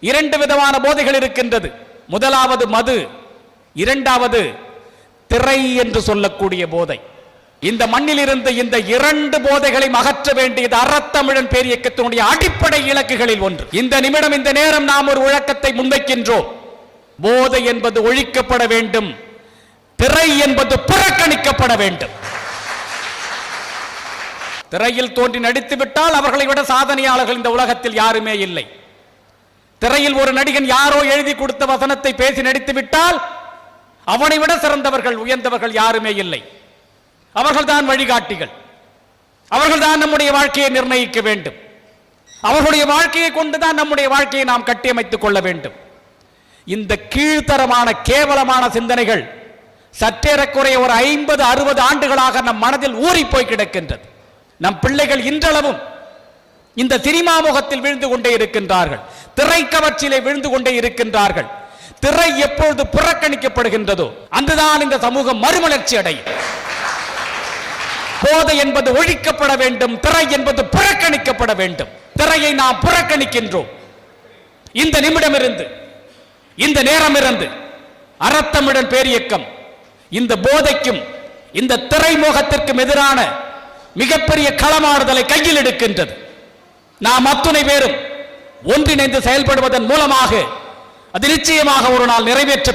இரண்டு விதமான போதைகள் இருக்கின்றது. முதலாவது மது, இரண்டாவது திரை என்று சொல்லக்கூடிய போதை. இந்த மண்ணில் இருந்து இந்த இரண்டு போதைகளை அகற்ற வேண்டியது அறத்தமிழன் பேரியக்கத்தினுடைய அடிப்படை இலக்குகளில் ஒன்று. இந்த நிமிடம் இந்த நேரம் நாம் ஒரு விளக்கத்தை முன்வைக்கின்றோம். போதை என்பது ஒழிக்கப்பட வேண்டும், திரை என்பது புறக்கணிக்கப்பட வேண்டும். திரையில் தோன்றி நடித்து விட்டால் அவர்களை விட சாதனையாளர்கள் இந்த உலகத்தில் யாருமே இல்லை. திரையில் ஒரு நடிகன் யாரோ எழுதி கொடுத்த வசனத்தை பேசி நடித்து விட்டால் அவனை விட சிறந்தவர்கள் உயர்ந்தவர்கள் யாருமே இல்லை. அவர்கள்தான் வழிகாட்டிகள். அவர்கள்தான் நம்முடைய வாழ்க்கையை நிர்ணயிக்க வேண்டும். அவர்களுடைய வாழ்க்கையை கொண்டுதான் நம்முடைய வாழ்க்கையை நாம் கட்டியமைத்துக் கொள்ள வேண்டும். இந்த கீழ்த்தரமான கேவலமான சிந்தனைகள் சற்றேறக்குறைய ஒரு 50-60 ஆண்டுகளாக நம் மனதில் ஊறி போய் கிடக்கின்றது. நம் பிள்ளைகள் இன்றளவும் இந்த சினிமா முகத்தில் விழுந்து கொண்டே இருக்கின்றார்கள், திரை கவர்ச்சியிலே விழுந்து கொண்டே இருக்கின்றார்கள். திரை எப்பொழுது புறக்கணிக்கப்படுகின்றதோ அன்றுதான் இந்த சமூகம் மறுமலர்ச்சி அடையும். போதை என்பது ஒழிக்கப்பட வேண்டும், திரை என்பது புறக்கணிக்கப்பட வேண்டும். திரையை நாம் புறக்கணிக்கின்றோம். இந்த நிமிடமிருந்து இந்த நேரமிருந்து அறத்தமிழன் பேரியக்கம் இந்த போதைக்கும் இந்த திரைமுகத்திற்கும் எதிரான மிகப்பெரிய களமாடுதலை கையில் எடுக்கின்றது. நாம் அத்துணை பேரும் ஒன்றிணைந்து செயல்படுவதன் மூலமாக அது நிச்சயமாக ஒரு நாள் நிறைவேற்ற